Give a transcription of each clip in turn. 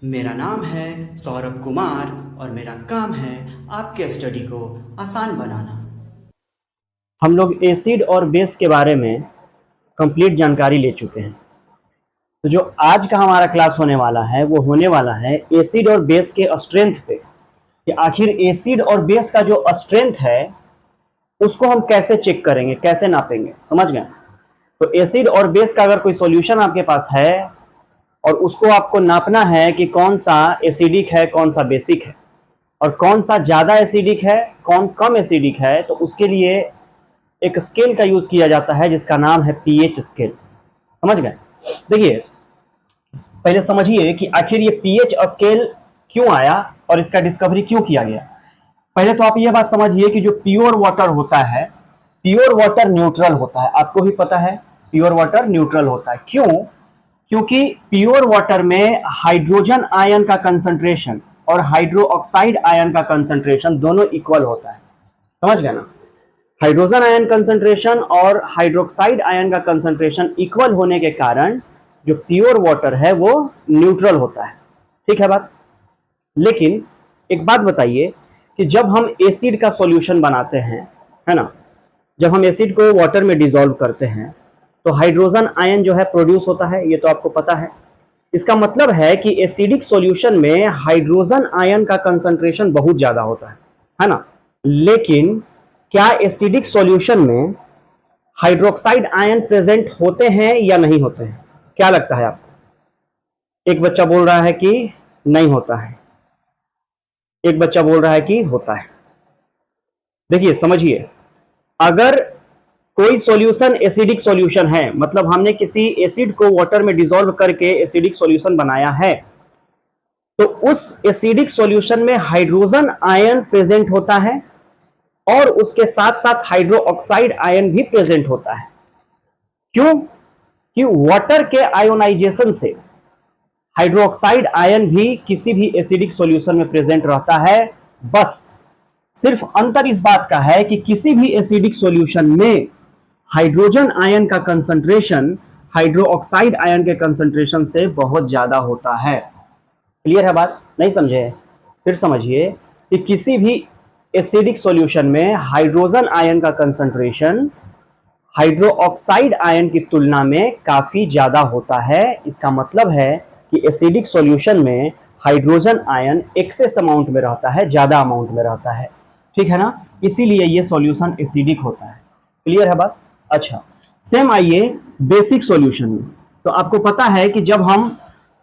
मेरा नाम है सौरभ कुमार और मेरा काम है आपके स्टडी को आसान बनाना। हम लोग एसिड और बेस के बारे में कंप्लीट जानकारी ले चुके हैं। तो जो आज का हमारा क्लास होने वाला है वो होने वाला है एसिड और बेस के स्ट्रेंथ पे, कि आखिर एसिड और बेस का जो स्ट्रेंथ है उसको हम कैसे चेक करेंगे, कैसे नापेंगे। समझ गए? तो एसिड और बेस का अगर कोई सॉल्यूशन आपके पास है और उसको आपको नापना है कि कौन सा एसिडिक है कौन सा बेसिक है और कौन सा ज़्यादा एसिडिक है कौन कम एसिडिक है, तो उसके लिए एक स्केल का यूज किया जाता है जिसका नाम है पीएच स्केल। समझ गए? देखिए, पहले समझिए कि आखिर ये पीएच स्केल क्यों आया और इसका डिस्कवरी क्यों किया गया। पहले तो आप ये बात समझिए कि जो प्योर वाटर होता है, प्योर वाटर न्यूट्रल होता है। आपको भी पता है प्योर वाटर न्यूट्रल होता है। क्यों? क्योंकि प्योर वाटर में हाइड्रोजन आयन का कंसंट्रेशन और हाइड्रो ऑक्साइड आयन का कंसंट्रेशन दोनों इक्वल होता है। समझ गए ना? हाइड्रोजन आयन कंसंट्रेशन और हाइड्रोक्साइड आयन का कंसंट्रेशन इक्वल होने के कारण जो प्योर वाटर है वो न्यूट्रल होता है। ठीक है बात? लेकिन एक बात बताइए कि जब हम एसिड का सॉल्यूशन बनाते हैं, है ना, जब हम एसिड को वाटर में डिसॉल्व करते हैं तो हाइड्रोजन आयन जो है प्रोड्यूस होता है, ये तो आपको पता है। इसका मतलब है कि एसिडिक सॉल्यूशन में हाइड्रोजन आयन का कंसंट्रेशन बहुत ज्यादा होता है ना। लेकिन क्या एसिडिक सॉल्यूशन में हाइड्रोक्साइड आयन प्रेजेंट होते हैं या नहीं होते हैं? क्या लगता है आपको? एक बच्चा बोल रहा है कि नहीं होता है, एक बच्चा बोल रहा है कि होता है। देखिए समझिए, अगर कोई सॉल्यूशन एसिडिक सॉल्यूशन है, मतलब हमने किसी एसिड को वाटर में डिसॉल्व करके एसिडिक सॉल्यूशन बनाया है, तो उस एसिडिक सॉल्यूशन में हाइड्रोजन आयन प्रेजेंट होता है और उसके साथ साथ हाइड्रो ऑक्साइड आयन भी प्रेजेंट होता है। क्यों? कि वाटर के आयोनाइजेशन से हाइड्रोक्साइड आयन भी किसी भी एसिडिक सॉल्यूशन में प्रेजेंट रहता है। बस सिर्फ अंतर इस बात का है कि किसी भी एसिडिक सॉल्यूशन में हाइड्रोजन आयन का कंसंट्रेशन हाइड्रो ऑक्साइड आयन के कंसंट्रेशन से बहुत ज्यादा होता है। क्लियर है बात? नहीं समझे? फिर समझिए कि किसी भी एसिडिक सॉल्यूशन में हाइड्रोजन आयन का कंसंट्रेशन हाइड्रो ऑक्साइड आयन की तुलना में काफी ज्यादा होता है। इसका मतलब है कि एसिडिक सॉल्यूशन में हाइड्रोजन आयन एक्सेस अमाउंट में रहता है, ज्यादा अमाउंट में रहता है। ठीक है ना? इसीलिए ये सॉल्यूशन एसिडिक होता है। क्लियर है बात? अच्छा, सेम आइए बेसिक सॉल्यूशन में। तो आपको पता है कि जब हम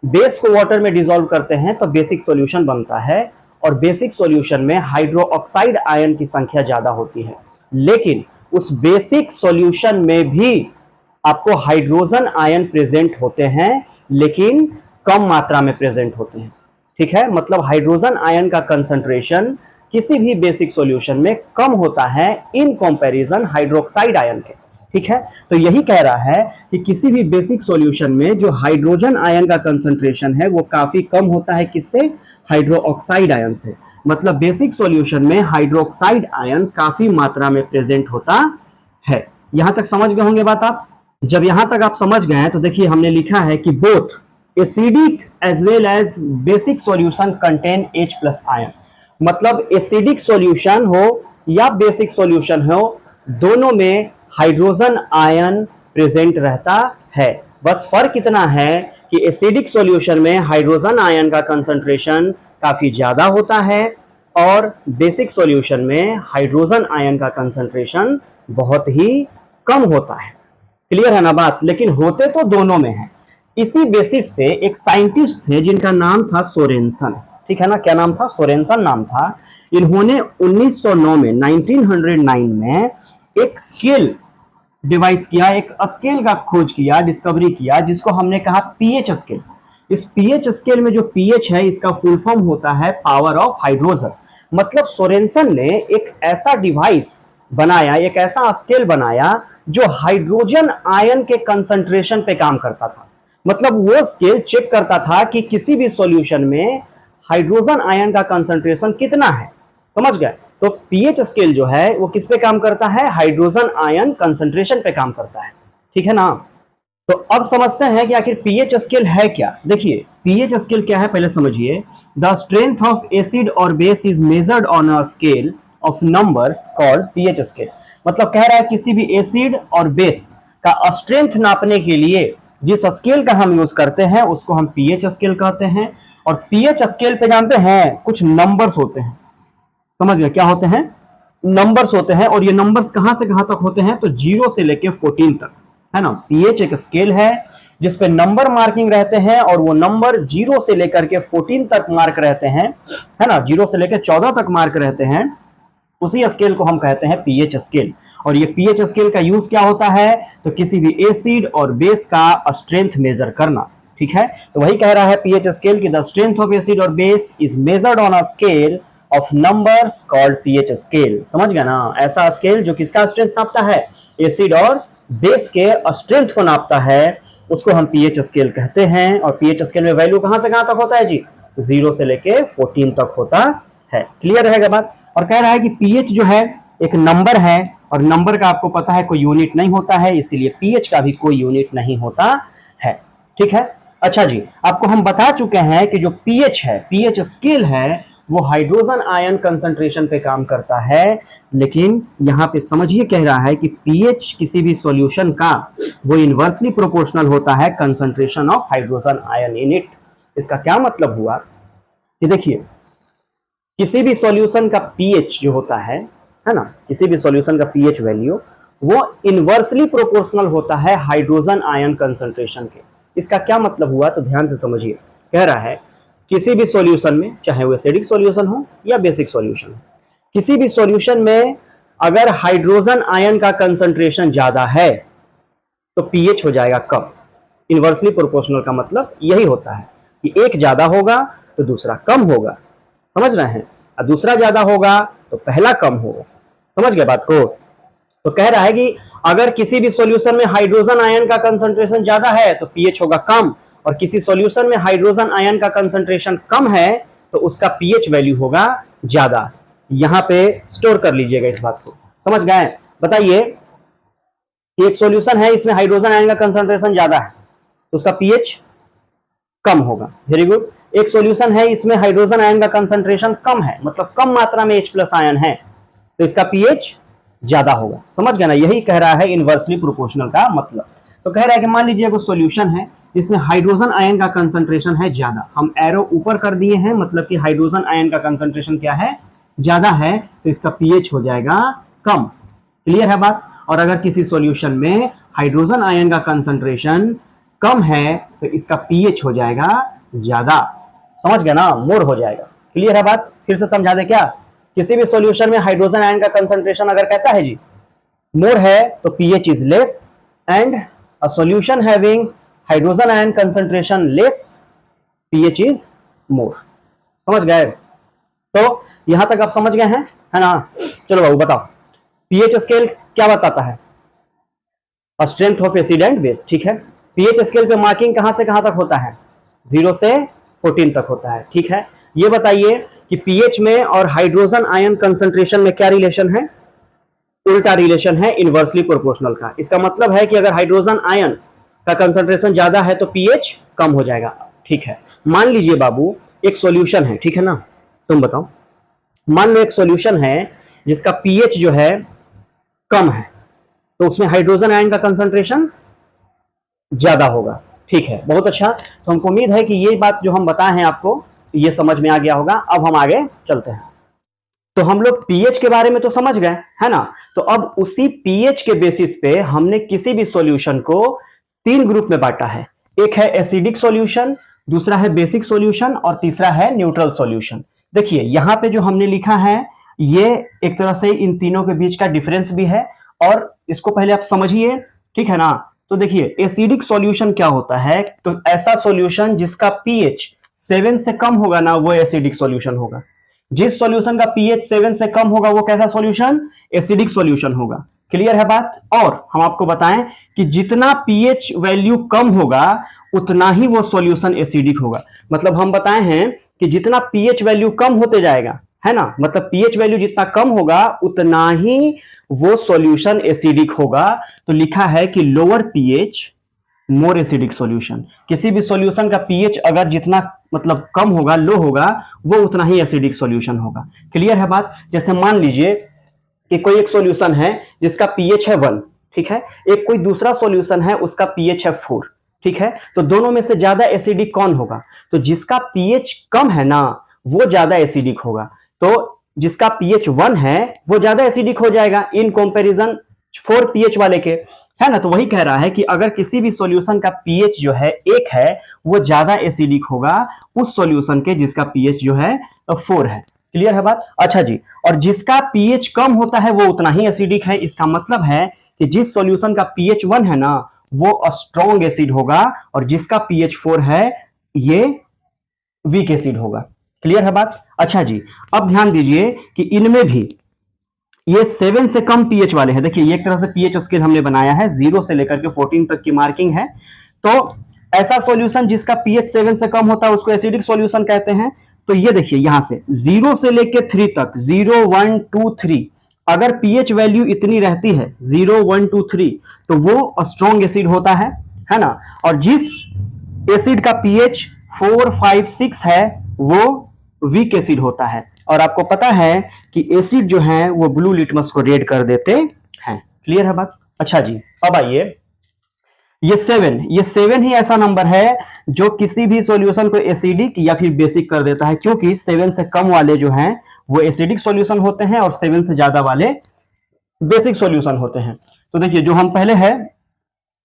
बेस को वाटर में डिसॉल्व करते हैं तो बेसिक सॉल्यूशन बनता है और बेसिक सॉल्यूशन में हाइड्रो ऑक्साइड आयन की संख्या ज्यादा होती है। लेकिन उस बेसिक सॉल्यूशन में भी आपको हाइड्रोजन आयन प्रेजेंट होते हैं, लेकिन कम मात्रा में प्रेजेंट होते हैं। ठीक है? मतलब हाइड्रोजन आयन का कंसंट्रेशन किसी भी बेसिक सॉल्यूशन में कम होता है इन कंपैरिजन हाइड्रोक्साइड आयन के। ठीक है? तो यही कह रहा है कि किसी भी बेसिक सॉल्यूशन में जो हाइड्रोजन आयन का कंसंट्रेशन है वो काफी कम होता है। किससे? हाइड्रो ऑक्साइड आयन से। मतलब बेसिक सॉल्यूशन में हाइड्रोक्साइड आयन काफी मात्रा में प्रेजेंट होता है। यहां तक समझ गए होंगे बात आप? जब यहां तक आप समझ गए हैं तो देखिए हमने लिखा है कि both acidic as well as basic solution contain H plus ion. मतलब एसिडिक सॉल्यूशन हो या बेसिक सॉल्यूशन हो, दोनों में हाइड्रोजन आयन प्रेजेंट रहता है। बस फर्क इतना है कि एसिडिक सॉल्यूशन में हाइड्रोजन आयन का कंसंट्रेशन काफी ज्यादा होता है और बेसिक सॉल्यूशन में हाइड्रोजन आयन का कंसंट्रेशन बहुत ही कम होता है। क्लियर है ना बात? लेकिन होते तो दोनों में है। इसी बेसिस पे एक साइंटिस्ट थे जिनका नाम था सोरेनसन। ठीक है ना? क्या नाम था? सोरेनसन नाम था। इन्होंने 1909 में 1909 में एक स्केल डिवाइस किया, एक स्केल का खोज किया, डिस्कवरी किया, जिसको हमने कहा पीएच स्केल। इस पीएच स्केल में जो पीएच है इसका फुल फॉर्म होता है पावर ऑफ हाइड्रोजन। मतलब सोरेनसन ने एक ऐसा डिवाइस बनाया, एक ऐसा स्केल बनाया जो हाइड्रोजन आयन के कंसंट्रेशन पे काम करता था। मतलब वो स्केल चेक करता था कि किसी भी सॉल्यूशन में हाइड्रोजन आयन का कंसंट्रेशन कितना है। समझ गए? तो पीएच स्केल जो है वो किस पे काम करता है? हाइड्रोजन आयन कंसंट्रेशन पे काम करता है। ठीक है ना? तो अब समझते हैं कि आखिर पीएच स्केल है क्या। देखिए पीएच स्केल क्या है पहले समझिए। द स्ट्रेंथ ऑफ एसिड और base is measured on a scale of numbers called pH scale. मतलब कह रहा है किसी भी एसिड और बेस का स्ट्रेंथ नापने के लिए जिस स्केल का हम यूज करते हैं उसको हम पीएच स्केल कहते हैं। और पीएच स्केल पे जानते हैं कुछ नंबर्स होते हैं, समझ गए क्या होते हैं, नंबर्स होते हैं। और ये नंबर्स कहां से कहां तक होते हैं, तो 0 से लेके 14 तक, है ना। पीएच एक स्केल है जिसपे नंबर मार्किंग रहते हैं और वो नंबर 0 से लेकर के 14 तक मार्क रहते हैं, है ना, 0 से लेकर 14 तक मार्क रहते हैं। उसी स्केल को हम कहते हैं पीएच स्केल। और ये पीएच स्केल का यूज क्या होता है, तो किसी भी एसिड और बेस का स्ट्रेंथ मेजर करना, ठीक है। तो वही कह रहा है पीएच स्केल की द स्ट्रेंथ ऑफ एसिड और base is measured on a scale of numbers called pH scale. समझ गया ना, ऐसा स्केल जो किसका स्ट्रेंथ नापता है, एसिड और बेस के स्ट्रेंथ को नापता है, उसको हम पीएच स्केल कहते हैं। और पीएच स्केल में वैल्यू कहां से कहां तक होता है जी, 0 से लेके 14 तक होता है। क्लियर रहेगा बात। और कह रहा है कि पीएच जो है एक नंबर है और नंबर का आपको पता है कोई यूनिट नहीं होता है, इसीलिए पीएच का भी कोई यूनिट नहीं होता है, ठीक है। अच्छा जी, आपको हम बता चुके हैं कि जो पीएच है, पीएच स्केल है, वो हाइड्रोजन आयन कंसंट्रेशन पे काम करता है। लेकिन यहां पे समझिए कह रहा है कि पीएच किसी भी सॉल्यूशन का वो इनवर्सली प्रोपोर्शनल होता है concentration of hydrogen ion in it. इसका क्या मतलब हुआ कि देखिए किसी भी सॉल्यूशन का पीएच जो होता है ना, किसी भी सॉल्यूशन का पीएच वैल्यू वो इनवर्सली प्रोपोर्शनल होता है हाइड्रोजन आयन कंसंट्रेशन के। इसका क्या मतलब हुआ, तो ध्यान से समझिए। कह रहा है किसी भी सॉल्यूशन में, चाहे वो एसिडिक सॉल्यूशन हो या बेसिक सॉल्यूशन हो, किसी भी सॉल्यूशन में अगर हाइड्रोजन आयन का कंसंट्रेशन ज्यादा है तो पीएच हो जाएगा कम। इनवर्सली प्रोपोर्शनल का मतलब यही होता है कि एक ज्यादा होगा तो दूसरा कम होगा, समझ रहे हैं, और दूसरा ज्यादा होगा तो पहला कम होगा। समझ गए बात को। तो कह रहा है कि अगर किसी भी सॉल्यूशन में हाइड्रोजन आयन का कंसंट्रेशन ज्यादा है तो पीएच होगा कम, और किसी सॉल्यूशन में हाइड्रोजन आयन का कंसंट्रेशन कम है तो उसका पीएच वैल्यू होगा ज्यादा। यहां पे स्टोर कर लीजिएगा इस बात को, समझ गए। बताइए कि एक सॉल्यूशन है, इसमें हाइड्रोजन आयन का कंसंट्रेशन ज्यादा है तो उसका पीएच कम होगा। Very good. एक सॉल्यूशन है, इसमें हाइड्रोजन आयन का कंसंट्रेशन कम है, मतलब कम मात्रा में H+ आयन है, तो इसका पीएच ज्यादा होगा। समझ गया ना, यही कह रहा है इनवर्सली प्रोपोर्शनल का मतलब। तो कह रहा है कि मान लीजिए कोई सॉल्यूशन है जिसमें हाइड्रोजन आयन का कंसंट्रेशन है ज्यादा, हम एरो ऊपर कर दिए हैं, मतलब कि हाइड्रोजन आयन का कंसंट्रेशन क्या है, ज्यादा है, तो इसका पीएच हो जाएगा कम। क्लियर है बात। और अगर किसी सॉल्यूशन में हाइड्रोजन आयन का कंसंट्रेशन कम है तो इसका पीएच हो जाएगा ज्यादा। समझ गया ना, मोर हो जाएगा। क्लियर है बात। फिर से समझा दे क्या, किसी भी सॉल्यूशन में हाइड्रोजन आयन का कंसंट्रेशन अगर कैसा है जी, मोर है, तो pH is less, and a solution having hydrogen ion concentration less, pH is more. समझ गए। तो यहां तक आप समझ गए हैं, है ना। चलो बाबू बताओ, पीएच स्केल क्या बताता है, strength of acid and base, ठीक है। पीएच स्केल पे मार्किंग कहां से कहां तक होता है, 0 से 14 तक होता है, ठीक है। ये बताइए कि पीएच में और हाइड्रोजन आयन कंसंट्रेशन में क्या रिलेशन है, उल्टा रिलेशन है, इनवर्सली प्रोपोर्शनल का। इसका मतलब है कि अगर हाइड्रोजन आयन का कंसंट्रेशन ज्यादा है तो पीएच कम हो जाएगा, ठीक है। मान लीजिए बाबू एक सॉल्यूशन है, ठीक है ना, तुम बताओ, मान लो एक सॉल्यूशन है जिसका पीएच जो है कम है, तो उसमें हाइड्रोजन आयन का कंसंट्रेशन ज्यादा होगा, ठीक है। बहुत अच्छा। तो हमको उम्मीद है कि ये बात जो हम बताए हैं आपको ये समझ में आ गया होगा। अब हम आगे चलते हैं। तो हम लोग पीएच के बारे में तो समझ गए, है ना। तो अब उसी पीएच के बेसिस पे हमने किसी भी सॉल्यूशन को 3 ग्रुप में बांटा है। एक है एसिडिक सॉल्यूशन, दूसरा है बेसिक सॉल्यूशन और तीसरा है न्यूट्रल सॉल्यूशन। देखिए यहां पे जो हमने लिखा है ये एक तरह से इन तीनों के बीच का डिफरेंस भी है, और इसको पहले आप समझिए, ठीक है ना। तो देखिए एसिडिक सॉल्यूशन क्या होता है, तो ऐसा सॉल्यूशन जिसका पीएच 7 से कम होगा ना, वो एसिडिक सॉल्यूशन होगा। जिस सॉल्यूशन का पीएच 7 से कम होगा वो कैसा सॉल्यूशन, एसिडिक सॉल्यूशन होगा। क्लियर है बात। और हम आपको बताएं कि जितना पीएच वैल्यू कम होगा उतना ही वो सॉल्यूशन एसिडिक होगा। मतलब हम बताए हैं कि जितना पीएच वैल्यू कम होते जाएगा, है ना, मतलब पीएच वैल्यू जितना कम होगा उतना ही वो सॉल्यूशन एसिडिक होगा। तो लिखा है कि लोअर मोर एसिडिक सॉल्यूशन। किसी भी सॉल्यूशन का पीएच अगर जितना मतलब कम होगा, लो होगा, वो उतना ही एसिडिक सॉल्यूशन होगा। क्लियर है बात? जैसे मान लीजिए कि कोई एक सॉल्यूशन है जिसका पीएच है 1, ठीक है, एक कोई दूसरा सॉल्यूशन है उसका पीएच है 4, ठीक है, तो दोनों में से ज्यादा एसिडिक कौन होगा? तो जिसका पीएच कम है ना वो ज्यादा एसिडिक होगा, तो जिसका पीएच 1 है वो ज्यादा एसिडिक हो जाएगा इन कंपैरिजन 4 पीएच वाले के, है ना। तो वही कह रहा है कि अगर किसी भी सॉल्यूशन का पीएच जो है 1 है वो ज्यादा एसिडिक होगा उस सॉल्यूशन के जिसका पीएच जो है 4 है। क्लियर है बात? अच्छा जी, और जिसका पीएच कम होता है वो उतना ही एसिडिक है। इसका मतलब है कि जिस सॉल्यूशन का पीएच 1 है ना वो स्ट्रॉन्ग एसिड होगा और जिसका पीएच 4 है ये वीक एसिड होगा। क्लियर है बात? अच्छा जी, अब ध्यान दीजिए कि इनमें भी ये 7 से कम पीएच वाले हैं। देखिए एक तरह से पीएच स्केल हमने बनाया है, 0 से लेकर के 14 तक की मार्किंग है। तो ऐसा सॉल्यूशन जिसका पीएच 7 से कम होता है उसको एसिडिक सॉल्यूशन कहते हैं। तो ये देखिए यहां से 0 से लेकर 3 तक, 0 1 2 3, अगर पीएच वैल्यू इतनी रहती है 0 1 2 3 तो वो स्ट्रॉन्ग एसिड होता है ना। और जिस एसिड का पीएच 4 5 6 है वो वीक एसिड होता है। और आपको पता है कि एसिड जो है वो ब्लू लिटमस को रेड कर देते हैं। क्लियर है बात? अच्छा जी, अब आइए ये 7 ही ऐसा नंबर है जो किसी भी सॉल्यूशन को एसिडिक या फिर बेसिक कर देता है, क्योंकि 7 से कम वाले जो हैं वो एसिडिक सॉल्यूशन होते हैं और 7 से ज्यादा वाले बेसिक सॉल्यूशन होते हैं। तो देखिए जो हम पहले है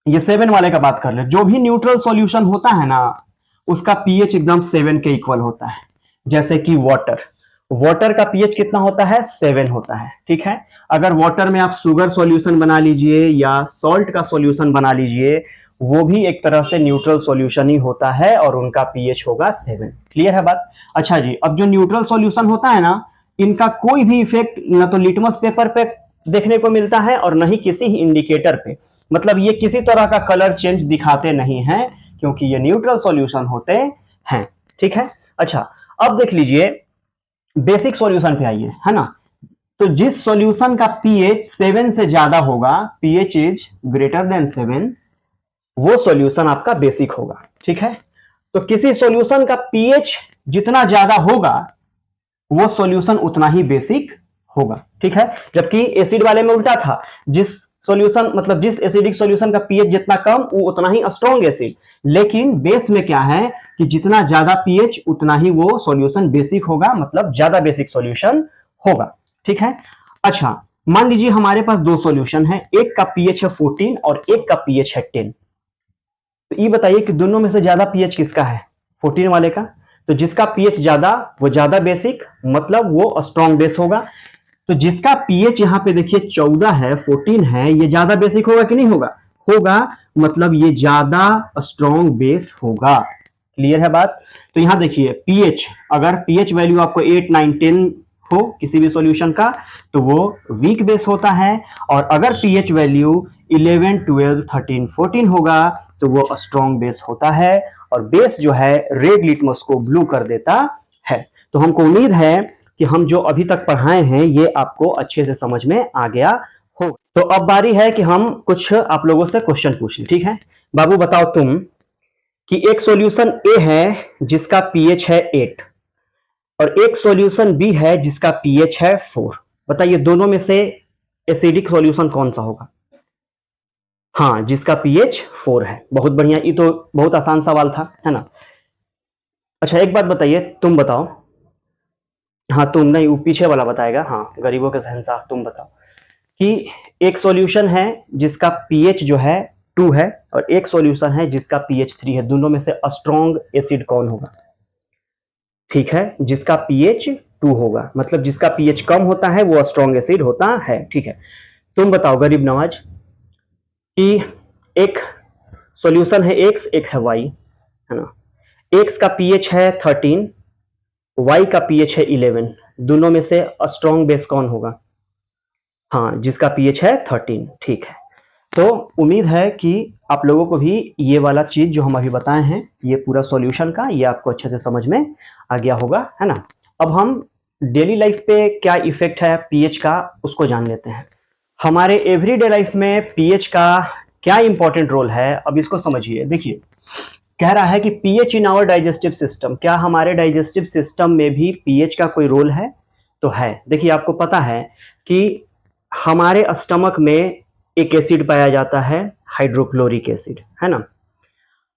ये 7 वाले का बात कर ले, जो भी न्यूट्रल सॉल्यूशन होता है ना उसका पीएच एकदम 7 के इक्वल होता है। जैसे कि वाटर का पीएच कितना होता है? 7 होता है, ठीक है। अगर वाटर में आप शुगर सॉल्यूशन बना लीजिए या सॉल्ट का सॉल्यूशन बना लीजिए वो भी एक तरह से न्यूट्रल सॉल्यूशन ही होता है और उनका पीएच होगा 7। क्लियर है बात? अच्छा जी, अब जो न्यूट्रल सॉल्यूशन होता है ना इनका कोई भी इफेक्ट ना तो लिटमस पेपर पे देखने को मिलता है और न ही किसी ही इंडिकेटर पे, मतलब ये किसी तरह का कलर चेंज दिखाते नहीं हैं क्योंकि ये न्यूट्रल सॉल्यूशन होते हैं, ठीक है। अच्छा, अब देख लीजिए बेसिक सॉल्यूशन पे आइए, है ना। तो जिस सॉल्यूशन का पीएच 7 से ज्यादा होगा, पीएच इज ग्रेटर देन 7, वो सॉल्यूशन आपका बेसिक होगा, ठीक है। तो किसी सॉल्यूशन का पीएच जितना ज्यादा होगा वो सॉल्यूशन उतना ही बेसिक होगा, ठीक है। जबकि एसिड वाले में उल्टा था, जिस सॉल्यूशन मतलब जिस एसिडिक सॉल्यूशन का पीएच जितना कम वो उतना ही स्ट्रॉन्ग एसिड। लेकिन बेस में क्या है कि जितना ज्यादा पीएच उतना ही वो सॉल्यूशन बेसिक होगा, मतलब ज्यादा बेसिक सॉल्यूशन होगा, ठीक है। अच्छा, मान लीजिए हमारे पास दो सॉल्यूशन है, एक का पीएच है 14 और एक का पीएच है 10। तो ये बताइए कि दोनों में से ज्यादा पीएच किसका है? 14 वाले का। तो जिसका पीएच ज्यादा वो ज्यादा बेसिक, मतलब वो स्ट्रॉन्ग बेस होगा। तो जिसका पीएच यहां पे देखिए 14 है, 14 है, ये ज्यादा बेसिक होगा कि नहीं होगा? होगा, मतलब ये ज्यादा स्ट्रॉन्ग बेस होगा। क्लियर है बात? तो यहां देखिए पीएच, अगर पीएच वैल्यू आपको 8 9 10 हो किसी भी सॉल्यूशन का तो वो वीक बेस होता है, और अगर पीएच वैल्यू 11 12 13 14 होगा तो वो स्ट्रॉन्ग बेस होता है, और बेस जो है रेड लिटमस को ब्लू कर देता है। तो हमको उम्मीद है कि हम जो अभी तक पढ़ाए हैं ये आपको अच्छे से समझ में आ गया हो। तो अब बारी है कि हम कुछ आप लोगों से क्वेश्चन पूछ लें, ठीक है। बाबू बताओ तुम कि एक सॉल्यूशन ए है जिसका पीएच है 8 और एक सॉल्यूशन बी है जिसका पीएच है 4। बताइए दोनों में से एसिडिक सॉल्यूशन कौन सा होगा? हाँ, जिसका पीएच 4 है। बहुत बढ़िया, ये तो बहुत आसान सवाल था, है ना। अच्छा एक बात बताइए, तुम बताओ। हाँ तुम नहीं, वो पीछे वाला बताएगा। हाँ, गरीबों के शहंशाह, तुम बताओ कि एक सॉल्यूशन है जिसका पीएच जो है 2 है और एक सॉल्यूशन है जिसका पीएच 3 है, दोनों में से स्ट्रॉन्ग एसिड कौन होगा? ठीक है, जिसका पीएच 2 होगा, मतलब जिसका पीएच कम होता है वो स्ट्रॉन्ग एसिड होता है, ठीक है। तुम बताओ गरीब नवाज कि एक सॉल्यूशन है x, एक है y, है ना। x का पीएच है 13, y का पीएच है 11, दोनों में से स्ट्रॉन्ग बेस कौन होगा? हाँ, जिसका पीएच है 13, ठीक है। तो उम्मीद है कि आप लोगों को भी ये वाला चीज जो हम अभी बताए हैं, ये पूरा सॉल्यूशन का, ये आपको अच्छे से समझ में आ गया होगा, है ना। अब हम डेली लाइफ पे क्या इफेक्ट है पीएच का उसको जान लेते हैं। हमारे एवरीडे लाइफ में पीएच का क्या इंपॉर्टेंट रोल है, अब इसको समझिए। देखिए, कह रहा है कि pH in our digestive system, क्या हमारे डाइजेस्टिव सिस्टम में भी पीएच का कोई रोल है? तो है। देखिए, आपको पता है कि हमारे स्टमक में एक एसिड पाया जाता है, हाइड्रोक्लोरिक एसिड, है ना।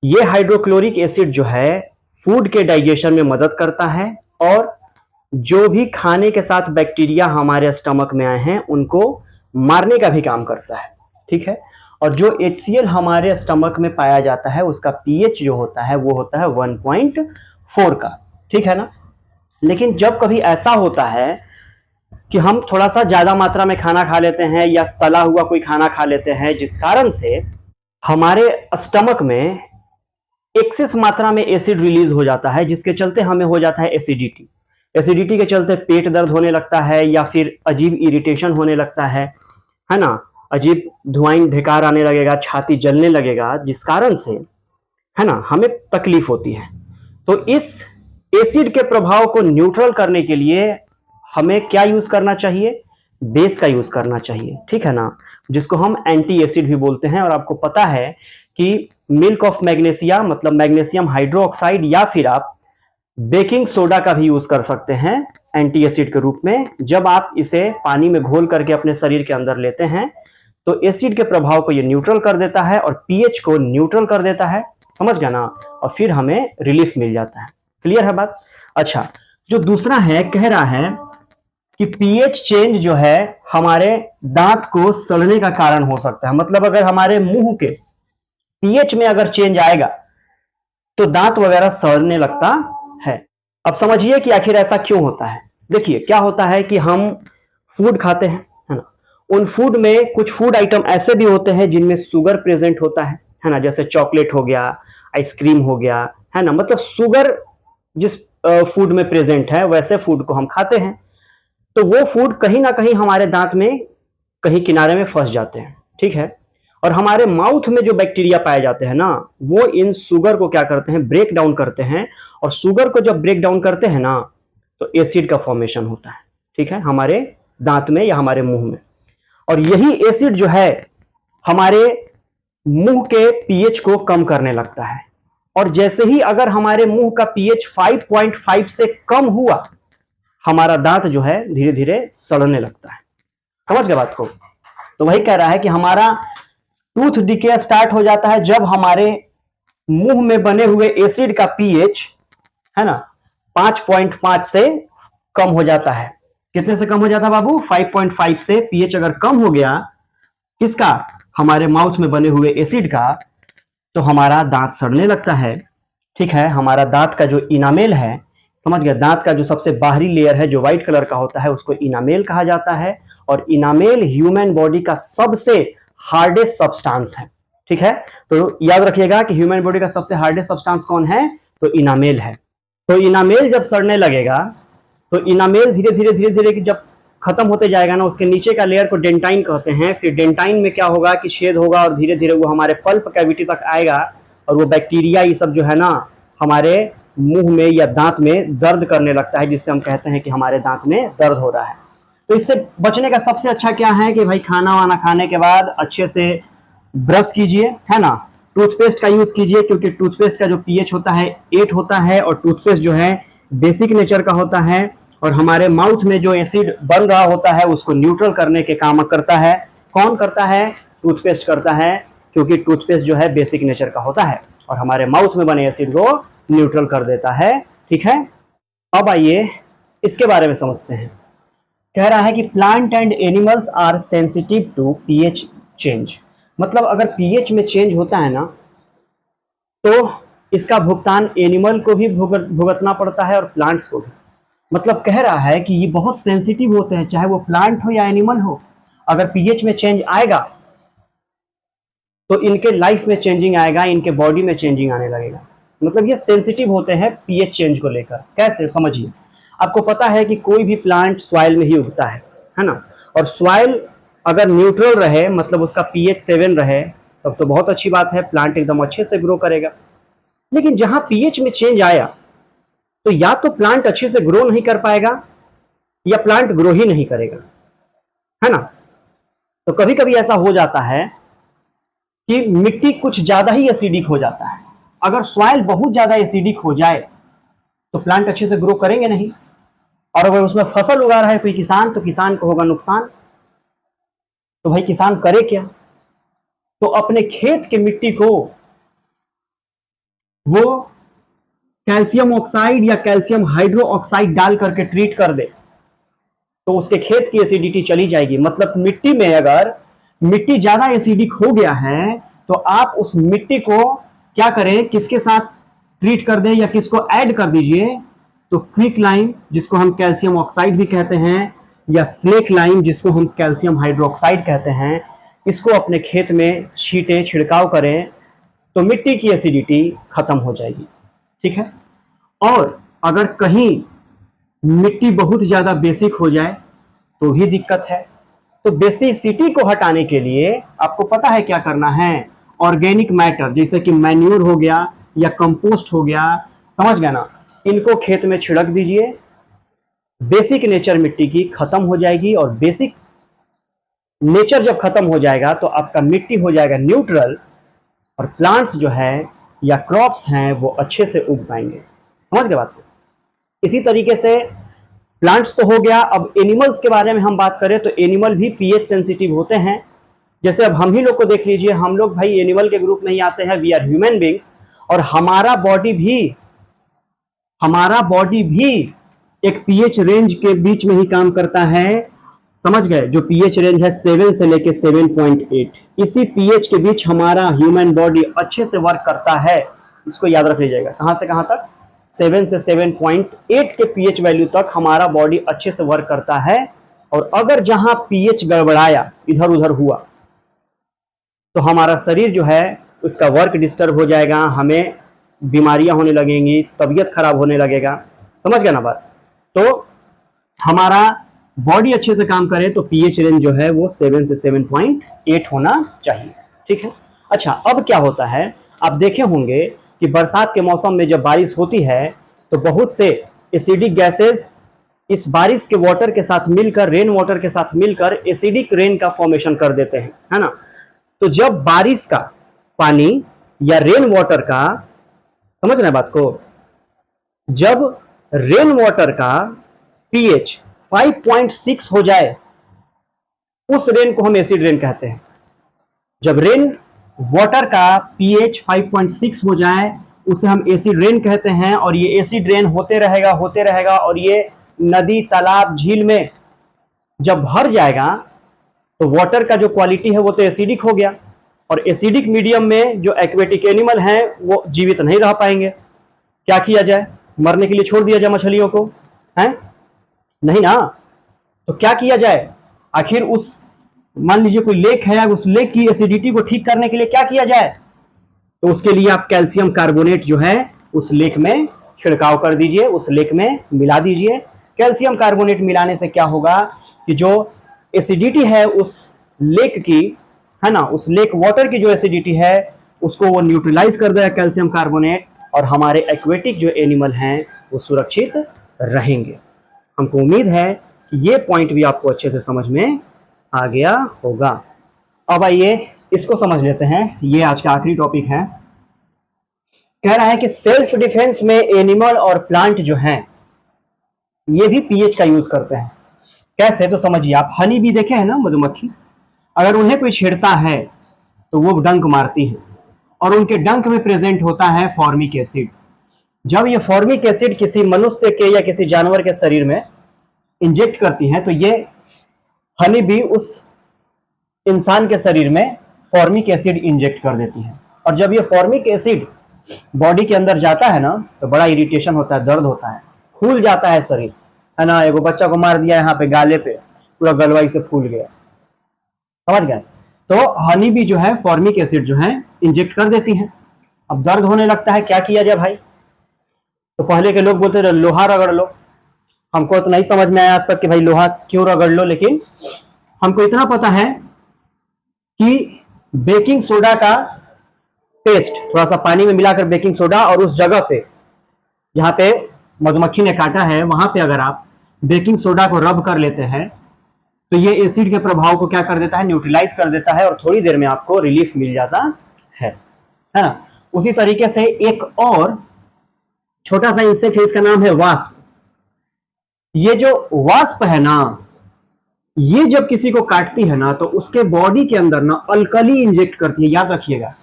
ये हाइड्रोक्लोरिक एसिड जो है फूड के डाइजेशन में मदद करता है और जो भी खाने के साथ बैक्टीरिया हमारे स्टमक में आए हैं उनको मारने का भी काम करता है, ठीक है। और जो HCl हमारे स्टमक में पाया जाता है उसका पीएच जो होता है वो होता है 1.4 का, ठीक है ना। लेकिन जब कभी ऐसा होता है कि हम थोड़ा सा ज्यादा मात्रा में खाना खा लेते हैं या तला हुआ कोई खाना खा लेते हैं जिस कारण से हमारे स्टमक में एक्सेस मात्रा में एसिड रिलीज हो जाता है, जिसके चलते हमें हो जाता है एसिडिटी। एसिडिटी के चलते पेट दर्द होने लगता है या फिर अजीब इरिटेशन होने लगता है ना। अजीब धुआं ढेकार आने लगेगा, छाती जलने लगेगा, जिस कारण से, है ना, हमें तकलीफ होती है। तो इस एसिड के प्रभाव को न्यूट्रल करने के लिए हमें क्या यूज करना चाहिए? बेस का यूज करना चाहिए, ठीक है ना, जिसको हम एंटी एसिड भी बोलते हैं। और आपको पता है कि मिल्क ऑफ मैग्नीशिया मतलब मैग्नीशियम हाइड्रोक्साइड या फिर आप बेकिंग सोडा का भी यूज कर सकते हैं एंटी एसिड के रूप में। जब आप इसे पानी में घोल करके अपने शरीर के अंदर लेते हैं तो एसिड के प्रभाव को ये न्यूट्रल कर देता है और पीएच को न्यूट्रल कर देता है, समझ गया ना, और फिर हमें रिलीफ मिल जाता है। क्लियर है बात? अच्छा, जो दूसरा है, कह रहा है कि पीएच चेंज जो है हमारे दांत को सड़ने का कारण हो सकता है। मतलब अगर हमारे मुंह के पीएच में अगर चेंज आएगा तो दांत वगैरह सड़ने लगता है। अब समझिए कि आखिर ऐसा क्यों होता है। देखिए, क्या होता है कि हम फूड खाते हैं, है ना, उन फूड में कुछ फूड आइटम ऐसे भी होते हैं जिनमें शुगर प्रेजेंट होता है ना, जैसे चॉकलेट हो गया, आइसक्रीम हो गया, है ना। मतलब शुगर जिस फूड में प्रेजेंट है वैसे फूड को हम खाते हैं, तो वो फूड कहीं ना कहीं हमारे दांत में कहीं किनारे में फंस जाते हैं, ठीक है। और हमारे माउथ में जो बैक्टीरिया पाए जाते हैं ना, वो इन शुगर को क्या करते हैं? ब्रेक डाउन करते हैं। और शुगर को जब ब्रेक डाउन करते हैं ना तो एसिड का फॉर्मेशन होता है, ठीक है, हमारे दांत में या हमारे मुंह में। और यही एसिड जो है हमारे मुंह के पीएच को कम करने लगता है। और जैसे ही अगर हमारे मुंह का पीएच 5.5 से कम हुआ, हमारा दांत जो है धीरे धीरे सड़ने लगता है। समझ गए बात को? तो वही कह रहा है कि हमारा टूथ डिके स्टार्ट हो जाता है जब हमारे मुंह में बने हुए एसिड का पीएच, है ना, 5.5 से कम हो जाता है। कितने से कम हो जाता है बाबू? 5.5 से पीएच अगर कम हो गया किसका? हमारे माउथ में बने हुए एसिड का, तो हमारा दांत सड़ने लगता है, ठीक है। हमारा दांत का जो इनामेल है, समझ गया, दांत का जो सबसे बाहरी लेयर है जो व्हाइट कलर का होता है उसको इनामेल कहा जाता है। और इनामेल ह्यूमन बॉडी का सबसे हार्डेस्ट सब्सटेंस है, ठीक है। तो याद रखिएगा कि ह्यूमन बॉडी का सबसे हार्डेस्ट सब्सटेंस कौन है? तो इनामेल है। तो इनामेल जब सड़ने लगेगा तो इनामेल धीरे धीरे धीरे धीरे जब खत्म होते जाएगा ना, उसके नीचे का लेयर को डेंटाइन कहते हैं। फिर डेंटाइन में क्या होगा कि छेद होगा और धीरे धीरे वो हमारे पल्प कैविटी तक आएगा और वो बैक्टीरिया ये सब जो है ना हमारे मुंह में या दांत में दर्द करने लगता है, जिससे हम कहते हैं कि हमारे दांत में दर्द हो रहा है। तो इससे बचने का सबसे अच्छा क्या है कि भाई खाना वाना खाने के बाद अच्छे से ब्रश कीजिए, है ना, टूथपेस्ट का यूज कीजिए, क्योंकि टूथपेस्ट का जो पीएच होता है 8 होता है और टूथपेस्ट जो है बेसिक नेचर का होता है और हमारे माउथ में जो एसिड बन रहा होता है उसको न्यूट्रल करने के काम करता है। कौन करता है? टूथपेस्ट करता है, क्योंकि टूथपेस्ट जो है बेसिक नेचर का होता है और हमारे माउथ में बने एसिड को न्यूट्रल कर देता है, ठीक है। अब आइए इसके बारे में समझते हैं। कह रहा है कि plant and animals are sensitive to pH change. मतलब अगर पीएच में चेंज होता है ना तो इसका भुगतान एनिमल को भी भुगतना पड़ता है और प्लांट्स को भी। मतलब कह रहा है कि ये बहुत सेंसिटिव होते हैं, चाहे वो प्लांट हो या एनिमल हो। अगर पीएच में चेंज आएगा तो इनके लाइफ में चेंजिंग आएगा, इनके बॉडी में चेंजिंग आने लगेगा। मतलब ये सेंसिटिव होते हैं पीएच चेंज को लेकर। कैसे? समझिए। आपको पता है कि कोई भी प्लांट सॉइल में ही उगता है ना, और सॉइल अगर न्यूट्रल रहे मतलब उसका पीएच 7 रहे तब तो बहुत अच्छी बात है, प्लांट एकदम अच्छे से ग्रो करेगा। लेकिन जहां पीएच में चेंज आया तो या तो प्लांट अच्छे से ग्रो नहीं कर पाएगा या प्लांट ग्रो ही नहीं करेगा, है ना। तो कभी कभी ऐसा हो जाता है कि मिट्टी कुछ ज्यादा ही एसिडिक हो जाता है। अगर सॉइल बहुत ज्यादा एसिडिक हो जाए तो प्लांट अच्छे से ग्रो करेंगे नहीं, और अगर उसमें फसल उगा रहा है कोई किसान तो किसान को होगा नुकसान। तो भाई किसान करे क्या? तो अपने खेत के मिट्टी को वो कैल्शियम ऑक्साइड या कैल्शियम हाइड्रो ऑक्साइड डाल करके ट्रीट कर दे, तो उसके खेत की एसिडिटी चली जाएगी। मतलब मिट्टी में अगर मिट्टी ज्यादा एसिडिक हो गया है तो आप उस मिट्टी को क्या करें, किसके साथ ट्रीट कर दें या किसको ऐड कर दीजिए, तो क्विक लाइम जिसको हम कैल्शियम ऑक्साइड भी कहते हैं, या स्लेक लाइम जिसको हम कैल्शियम हाइड्रोक्साइड कहते हैं, इसको अपने खेत में छींटे, छिड़काव करें, तो मिट्टी की एसिडिटी खत्म हो जाएगी। ठीक है। और अगर कहीं मिट्टी बहुत ज्यादा बेसिक हो जाए तो भी दिक्कत है। तो बेसिसिटी को हटाने के लिए आपको पता है क्या करना है, ऑर्गेनिक मैटर जैसे कि मैन्योर हो गया या कंपोस्ट हो गया, समझ गया ना, इनको खेत में छिड़क दीजिए। बेसिक नेचर मिट्टी की खत्म हो जाएगी, और बेसिक नेचर जब खत्म हो जाएगा तो आपका मिट्टी हो जाएगा न्यूट्रल, और प्लांट्स जो है या क्रॉप्स हैं वो अच्छे से उग पाएंगे। समझ गए बात को? इसी तरीके से प्लांट्स तो हो गया। अब एनिमल्स के बारे में हम बात करें तो एनिमल भी पीएच सेंसिटिव होते हैं। जैसे अब हम ही लोग को देख लीजिए, हम लोग भाई एनिमल के ग्रुप में ही आते हैं, वी आर ह्यूमन बींग्स, और हमारा बॉडी भी एक पीएच रेंज के बीच में ही काम करता है। समझ गए? जो पीएच रेंज है 7 से लेके 7.8, इसी पीएच के बीच हमारा ह्यूमन बॉडी अच्छे से वर्क करता है। इसको याद रख लीजिएगा, कहां से कहां तक, 7 से 7.8 के पीएच वैल्यू तक हमारा बॉडी अच्छे से वर्क करता है। और अगर जहां पीएच गड़बड़ाया, इधर उधर हुआ, तो हमारा शरीर जो है उसका वर्क डिस्टर्ब हो जाएगा, हमें बीमारियां होने लगेंगी, तबीयत खराब होने लगेगा। समझ गया ना बात? तो हमारा बॉडी अच्छे से काम करे तो पीएच रेंज जो है वो 7 से 7.8 होना चाहिए। ठीक है। अच्छा, अब क्या होता है, आप देखे होंगे कि बरसात के मौसम में जब बारिश होती है तो बहुत से एसिडिक गैसेस इस बारिश के वाटर के साथ मिलकर, रेन वाटर के साथ मिलकर एसिडिक रेन का फॉर्मेशन कर देते हैं, है ना। तो जब बारिश का पानी या रेन वाटर का, समझ रहे हैं बात को, जब रेन वाटर का पीएच 5.6 हो जाए, उस रेन को हम एसिड रेन कहते हैं। जब रेन वाटर का पीएच 5.6 हो जाए उसे हम एसिड रेन कहते हैं। और ये एसिड रेन होते रहेगा, और ये नदी, तालाब, झील में जब भर जाएगा तो वाटर का जो क्वालिटी है वो तो एसिडिक हो गया, और एसिडिक मीडियम में जो एक्वेटिक एनिमल हैं वो जीवित नहीं रह पाएंगे। क्या किया जाए, मरने के लिए छोड़ दिया जाए मछलियों को, हैं? नहीं ना। तो क्या किया जाए, आखिर उस, मान लीजिए कोई लेक है, उस लेक की एसिडिटी को ठीक करने के लिए क्या किया जाए, तो उसके लिए आप कैल्शियम कार्बोनेट जो है उस लेक में छिड़काव कर दीजिए, उस लेक में मिला दीजिए। कैल्शियम कार्बोनेट मिलाने से क्या होगा कि जो एसिडिटी है उस लेक की, है ना, उस लेक वाटर की जो एसिडिटी है उसको वो न्यूट्रलाइज कर देगा कैल्शियम कार्बोनेट, और हमारे एक्वेटिक जो एनिमल हैं वो सुरक्षित रहेंगे। हमको उम्मीद है कि ये पॉइंट भी आपको अच्छे से समझ में आ गया होगा। अब आइए इसको समझ लेते हैं, ये आज का आखिरी टॉपिक है। कह रहा है कि सेल्फ डिफेंस में एनिमल और प्लांट जो हैं ये भी पीएच का यूज करते हैं। कैसे, तो समझिए आप, हनी भी देखे हैं ना, मधुमक्खी, अगर उन्हें कोई छेड़ता है तो वो डंक मारती है, और उनके डंक में प्रेजेंट होता है फॉर्मिक एसिड। जब ये फॉर्मिक एसिड किसी मनुष्य के या किसी जानवर के शरीर में इंजेक्ट करती हैं तो ये हनी भी उस इंसान के शरीर में फॉर्मिक एसिड इंजेक्ट कर देती है। और जब ये फॉर्मिक एसिड बॉडी के अंदर जाता है ना तो बड़ा इरिटेशन होता है, दर्द होता है, फूल जाता है शरीर, है ना। एगो बच्चा को मार दिया यहाँ पे गाले पे, पूरा गलवाई से फूल गया, समझ गए। तो हनी भी जो है फॉर्मिक एसिड जो है इंजेक्ट कर देती है। अब दर्द होने लगता है, क्या किया जाए भाई? तो पहले के लोग बोलते थे लोहा रगड़ लो। हमको तो नहीं समझ में आया आज तक कि भाई लोहा क्यों रगड़ लो, लेकिन हमको इतना पता है कि बेकिंग सोडा का पेस्ट थोड़ा सा पानी में मिलाकर बेकिंग सोडा, और उस जगह पे जहां पे मधुमक्खी ने काटा है वहां पे अगर आप बेकिंग सोडा को रब कर लेते हैं तो ये एसिड के प्रभाव को क्या कर देता है, न्यूट्रलाइज कर देता है और थोड़ी देर में आपको रिलीफ मिल जाता है ना। उसी तरीके से एक और छोटा सा इंसेक्ट है, इसका नाम है वास्प। ये जो वास्प है ना, ये जब किसी को काटती है ना तो उसके बॉडी के अंदर ना अल्कली इंजेक्ट करती है। याद रखिएगा,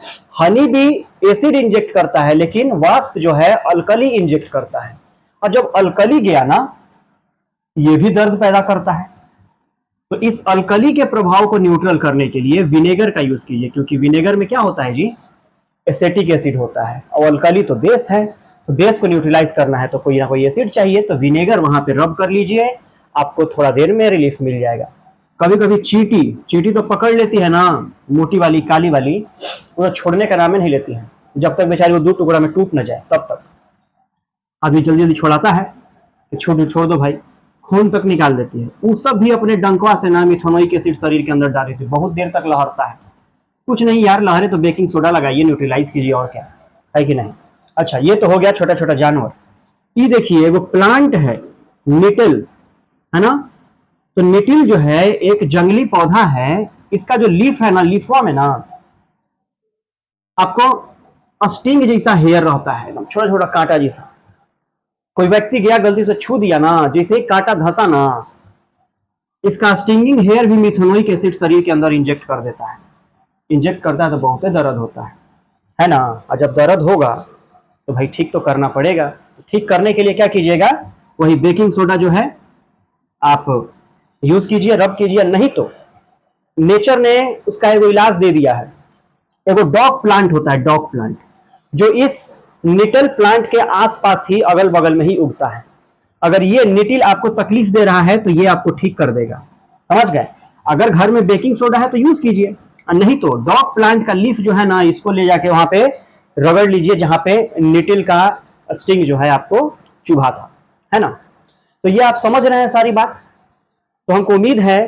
हनी भी एसिड इंजेक्ट करता है लेकिन वास्प जो है अल्कली इंजेक्ट करता है। और जब अल्कली गया ना, ये भी दर्द पैदा करता है। तो इस अल्कली के प्रभाव को न्यूट्रल करने के लिए विनेगर का यूज कीजिए, क्योंकि विनेगर में क्या होता है जी, एसिटिक एसिड होता है और अल्कली तो बेस है। तो बेस को न्यूट्रलाइज करना है तो कोई ना कोई एसिड चाहिए, तो विनेगर वहां पे रब कर लीजिए, आपको थोड़ा देर में रिलीफ मिल जाएगा। कभी कभी चींटी तो पकड़ लेती है ना, मोटी वाली काली वाली, वो छोड़ने का नाम नहीं लेती है जब तक बेचारी वो 2 टुकड़ा में टूट न जाए, तब तक आदमी जल्दी जल्दी छोड़ाता है कि छोड़ दो भाई, खून तक निकाल देती है। वो सब भी अपने डंकवा से ना मिथेनोइक एसिड शरीर के अंदर डाल देती है, बहुत देर तक लहरता है। कुछ नहीं यार, लहरे तो बेकिंग सोडा लगाइए, न्यूट्रलाइज कीजिए, और क्या है कि नहीं। अच्छा, ये तो हो गया छोटा छोटा जानवर। ये देखिए वो प्लांट है निटिल, है ना। तो निटिल जो है एक जंगली पौधा है, इसका जो लीफ है ना, लीफवा में ना आपको स्टिंग जैसा हेयर रहता है, छोटा छोटा कांटा जैसा। कोई व्यक्ति गया गलती से छू दिया ना, जैसे कांटा धंसा ना, इसका स्टिंगिंग हेयर भी मिथेनोइक एसिड शरीर के अंदर इंजेक्ट कर देता है। इंजेक्ट करता है तो बहुत दर्द होता है ना। और जब दर्द होगा तो भाई ठीक तो करना पड़ेगा। ठीक करने के लिए क्या कीजिएगा, वही बेकिंग सोडा जो है आप यूज कीजिए, रब कीजिए। नहीं तो नेचर ने उसका एक इलाज दे दिया है। एक डॉग प्लांट होता है, डॉग प्लांट, जो इस निटिल प्लांट के आसपास ही अगल बगल में ही उगता है। अगर ये निटिल आपको तकलीफ दे रहा है तो ये आपको ठीक कर देगा, समझ गए। अगर घर में बेकिंग सोडा है तो यूज कीजिए, नहीं तो डॉग प्लांट का लीफ जो है ना, इसको ले जाके वहां पे रगड़ लीजिए जहां पे निटिल का स्टिंग जो है आपको चुभा था, है ना। तो ये आप समझ रहे हैं सारी बात। तो हमको उम्मीद है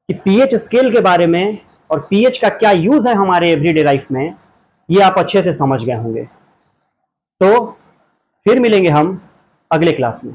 कि पीएच स्केल के बारे में और पीएच का क्या यूज है हमारे एवरीडे लाइफ में, ये आप अच्छे से समझ गए होंगे। तो फिर मिलेंगे हम अगले क्लास में।